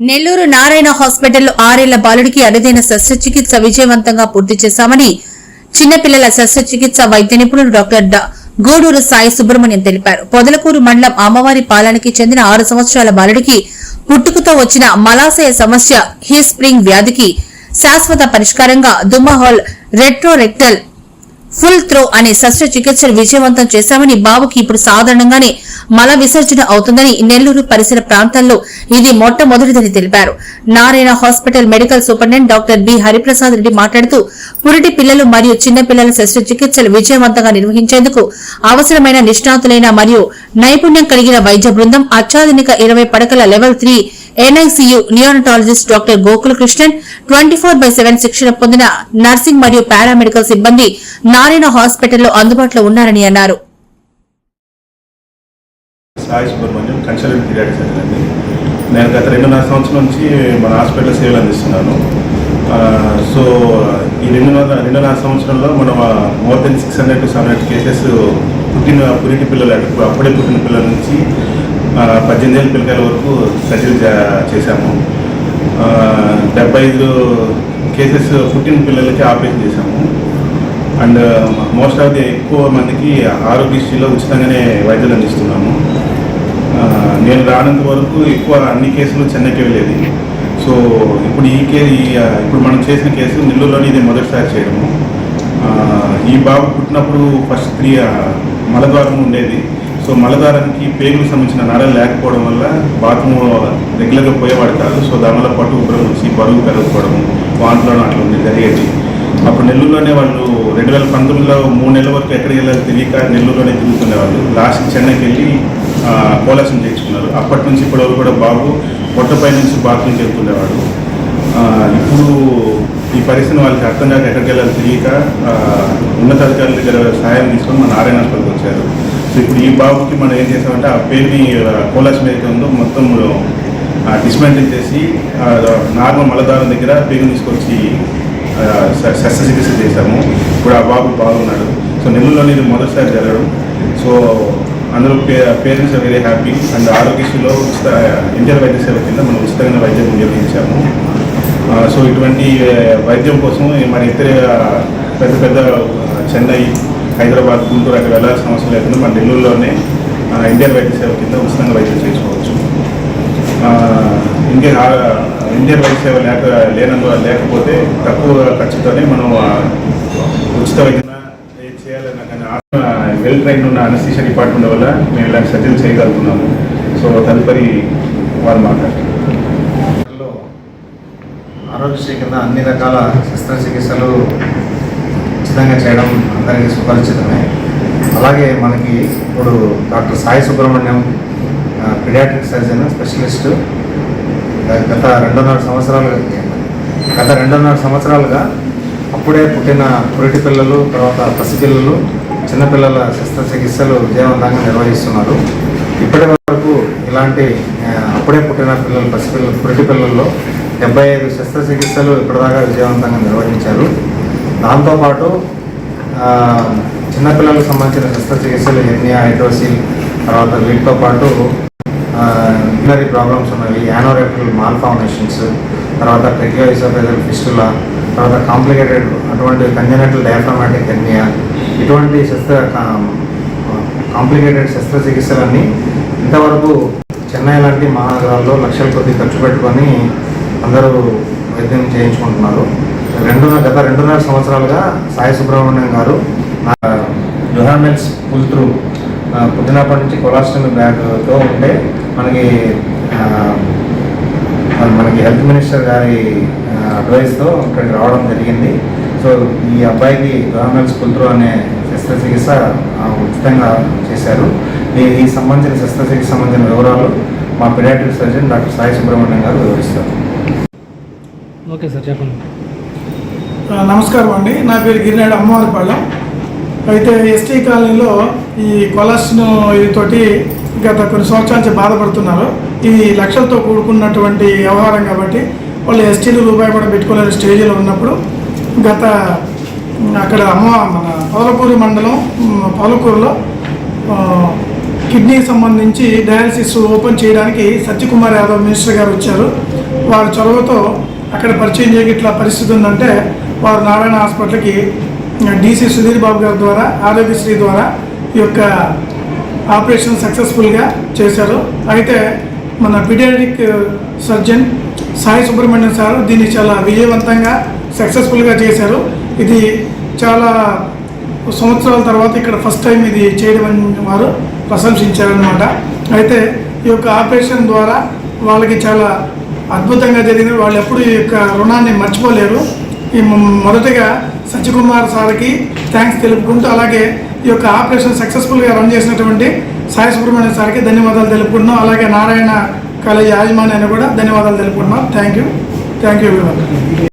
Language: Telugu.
నెల్లూరు నారాయణ హాస్పిటల్లో 6 ఏళ్ల బాలుడికి అరుదైన శస్త్రచికిత్స విజయవంతంగా పూర్తి చేశామని చిన్నపిల్లల శస్త్రచికిత్స వైద్య నిపుణుడు డాక్టర్ గూడూరు సాయి సుబ్రహ్మణ్యం తెలిపారు. పొదలకూరు మండలం అమ్మవారి పాలనకి చెందిన 6 సంవత్సరాల బాలుడికి పుట్టుకతో వచ్చిన మలాశయ సమస్య హీ స్ప్రింగ్ వ్యాధికి శాశ్వత పరిష్కారంగా దుమ్మహోల్ రెట్రోరెక్టల్ ఫుల్ త్రో అనే శస్త్రచికిత్సను విజయవంతం చేశామని, బాబుకి ఇప్పుడు సాధారణంగానే మల విసర్జన అవుతుందని, నెల్లూరు పరిసర ప్రాంతాల్లో ఇది మొట్టమొదటిదని తెలిపారు. Narayana hospital medical superintendent doctor B Hariprasad Reddy మాట్లాడుతూ, పురిటి పిల్లలు మరియు చిన్న పిల్లల శస్త్రచికిత్సలు విజయవంతంగా నిర్వహించేందుకు అవసరమైన నిష్ణాతులైన మరియు నైపుణ్యం కలిగిన వైద్య బృందం, అత్యాధునిక 20 పడకల level 3 NICU neonatologist doctor Gokula Krishnan, 24/7 శిక్షణ పొందిన నర్సింగ్ మరియు పారామెడికల్ సిబ్బంది నారాయణ హాస్పిటల్లో అందుబాటులో ఉన్నారని అన్నారు. Sai Subrahmanyam, consultant paediatric surgeon అండి. నేను గత 2.5 సంవత్సరాల నుంచి మన హాస్పిటల్ సేవలు అందిస్తున్నాను. సో ఈ 2.5 సంవత్సరంలో మనం మోర్ దెన్ 600 to 700 కేసెస్ పురిటి పిల్లలు, అప్పుడే పుట్టిన పిల్లల నుంచి 18 ఏళ్ళ పిల్లకాయల వరకు సర్జరీ చేశాము. 75 కేసెస్ పుట్టిన పిల్లలకి ఆపరేషన్ చేశాము. అండ్ మోస్ట్ ఆఫ్ ది ఎక్కువ మందికి ఆరోగ్యశ్రీలో ఉచితంగానే వైద్యులు అందిస్తున్నాము. నేను రానంత వరకు ఎక్కువ అన్ని కేసులు చెన్నైకి వెళ్ళేది. సో ఇప్పుడు ఇప్పుడు మనం చేసిన కేసు నెల్లూరులోని ఇది మొదటిసారి చేయడము. ఈ బాబు పుట్టినప్పుడు ఫస్ట్ 3 మలద్వారం ఉండేది. సో మలద్వారానికి పేగులకు సంబంధించిన నరాలు లేకపోవడం వల్ల బాత్రూమ్ రెగ్యులర్గా పోయేవాడు కాదు. సో దానివల్ల పట్టు ఉబ్బరం వచ్చి బరువు పెరగకపోవడము, వాంతులను అట్లా జరిగేది. అప్పుడు నెల్లూరులోనే వాళ్ళు 2019లో 3 నెలల వరకు ఎక్కడికి వెళ్ళాలో తెలియక నెల్లూరులోనే తిరుగుతుండేవాళ్ళు. లాస్ట్ చెన్నైకి వెళ్ళి కోలాసం చేయించుకున్నారు. అప్పటి నుంచి ఇప్పటి వరకు కూడా బాబు పొట్టపై నుంచి బాత్రూమ్కి వెళ్తుండేవాడు. ఇప్పుడు ఈ పరిస్థితిని వాళ్ళకి అర్థం కాక ఎక్కడికి వెళ్ళాలో తెలియక ఉన్నతాధికారుల దగ్గర సహాయం తీసుకొని మన నారాయణ హాస్పిటల్కి వచ్చారు. సో ఇప్పుడు ఈ బాబుకి మనం ఏం చేసామంటే ఆ పేరుని కోలాసం ఏదైతే ఉందో మొత్తం డిస్మెంటిల్ చేసి నార్మల్ మలదారం దగ్గర పేరుని తీసుకొచ్చి శస్త్రచికిత్స చేశాము. ఇప్పుడు ఆ బాబు బాగున్నాడు. సో నెల్లూరులో ఇది మొదటిసారి జరగడం. సో అందరూ పేరెంట్స్ వెరీ హ్యాపీ. అండ్ ఆరోగ్యశ్రీలో ఉచిత ఇంటర్ వైద్య సేవ కింద మనం ఉచితంగా వైద్యం నిర్వహించాము. సో ఇటువంటి వైద్యం కోసం మన ఇతర పెద్ద చెన్నై, హైదరాబాద్, గుంటూరు అక్కడ వెళ్ళాల్సిన అవసరం లేకుండా మన నెల్లూరులోనే ఇండియన్ వైద్య సేవ కింద ఉచితంగా వైద్యం చేసుకోవచ్చు. ఇండియన్ వైద్య సేవ లేకపోతే తక్కువ ఖర్చుతోనే మనం ఉచిత వైద్యం చేయాలన్నా కానీ వెల్ ట్రైన్ ఉన్న అనస్థీషియా డిపార్ట్మెంట్ వల్ల మేము ఇలాంటి సర్జరీలు చేయగలుగుతున్నాము. సో తదుపరి వారు మాట్లాడుతున్నారు. ఆరోగ్యశ్రీ కింద అన్ని రకాల శస్త్రచికిత్సలు ఉచితంగా చేయడం అందరికీ సుపరిచితమే. అలాగే మనకి ఇప్పుడు doctor Sai Subrahmanyam paediatric surgeon specialist గత 2.5 సంవత్సరాలుగా అప్పుడే పుట్టిన పురిటి పిల్లలు, తర్వాత పసిపిల్లలు, చిన్నపిల్లల శస్త్రచికిత్సలు విజయవంతంగా నిర్వహిస్తున్నారు. ఇప్పటి వరకు ఇలాంటి అప్పుడే పుట్టిన పిల్లలు, పసిపిల్లలు, పురిటి పిల్లల్లో 75 శస్త్రచికిత్సలు ఇప్పటిదాకా విజయవంతంగా నిర్వహించారు. దాంతోపాటు చిన్నపిల్లలకు సంబంధించిన శస్త్రచికిత్సలు హెర్నియా, హైడ్రోసిల్, తర్వాత వీటితో పాటు యూరినరీ ప్రాబ్లమ్స్ ఉన్నవి, యానోరెక్టల్ మాల్ఫార్మేషన్స్, తర్వాత ట్రెకియోఇసోఫేజల్ ఫిస్టులా, తర్వాత కాంప్లికేటెడ్ అటువంటి కంజనైటల్ డయాఫ్రామాటిక్ హెర్నియా, ఇటువంటి కాంప్లికేటెడ్ శస్త్రచికిత్సలన్నీ ఇంతవరకు చెన్నై లాంటి మహానగరాల్లో లక్షల కొద్ది ఖర్చు పెట్టుకొని అందరూ వైద్యం చేయించుకుంటున్నారు. గత 2.5 సంవత్సరాలుగా సాయి సుబ్రహ్మణ్యం గారు జొహామెల్స్ పుల్ త్రూ పుట్టినప్పటి నుంచి కొలాస్టమీ బ్యాగ్తో ఉంటే మనకి హెల్త్ మినిస్టర్ గారి అడ్వైస్తో ఇక్కడికి రావడం జరిగింది. సో ఈ అబ్బాయికి జొహామెల్స్ పుల్ త్రూ అనే శస్త్రచికిత్స ఉచితంగా చేశారు. ఈ సంబంధించిన శస్త్రచికిత్స సంబంధించిన వివరాలు మా paediatric surgeon doctor Sai Subrahmanyam garu వివరిస్తారు. ఓకే సార్, చెప్పండి. నమస్కారం అండి. నా పేరు గిరినాడు, అమ్మవారిపాలెం. అయితే ఎస్టీ కాలనీలో ఈ కొలాస్ట్రాల్ తోటి గత కొన్ని సంవత్సరాల నుంచి బాధపడుతున్నారు. ఇది లక్షలతో కూడుకున్నటువంటి వ్యవహారం కాబట్టి వాళ్ళు ఎస్టీలు రూపాయి కూడా పెట్టుకోలేని స్టేజీలో ఉన్నప్పుడు అక్కడ మన పొదలకూరు మండలం పొదలకూరులో కిడ్నీకి సంబంధించి డయాలసిస్ ఓపెన్ చేయడానికి సత్యకుమార్ యాదవ్ మినిస్టర్ గారు వచ్చారు. వారి చొరవతో అక్కడ పరిచయం చేయక ఇట్లా పరిస్థితి ఉందంటే వారు నారాయణ హాస్పిటల్కి డీసీ సుధీర్ బాబు గారి ద్వారా ఆరోగ్యశ్రీ ద్వారా ఈ యొక్క ఆపరేషన్ సక్సెస్ఫుల్గా చేశారు. అయితే మన paediatric surgeon Sai Subrahmanyam sir దీన్ని చాలా విజయవంతంగా సక్సెస్ఫుల్గా చేశారు. ఇది చాలా సంవత్సరాల తర్వాత ఇక్కడ ఫస్ట్ టైం ఇది చేయడం అని వారు ప్రశంసించారనమాట. అయితే ఈ యొక్క ఆపరేషన్ ద్వారా వాళ్ళకి చాలా అద్భుతంగా జరిగింది. వాళ్ళు ఎప్పుడు ఈ యొక్క రుణాన్ని మర్చిపోలేరు. ఈ మొదటగా సత్యకుమార్ సార్కి థ్యాంక్స్ తెలుపుకుంటూ, అలాగే ఈ యొక్క ఆపరేషన్ సక్సెస్ఫుల్గా రన్ చేసినటువంటి సాయి సుబ్రహ్మణ్యం సార్కి ధన్యవాదాలు తెలుపుకుంటున్నాం. అలాగే నారాయణ కాలేజీ యాజమాన్యాన్ని కూడా ధన్యవాదాలు తెలుపుకుంటున్నాం. Thank you everyone.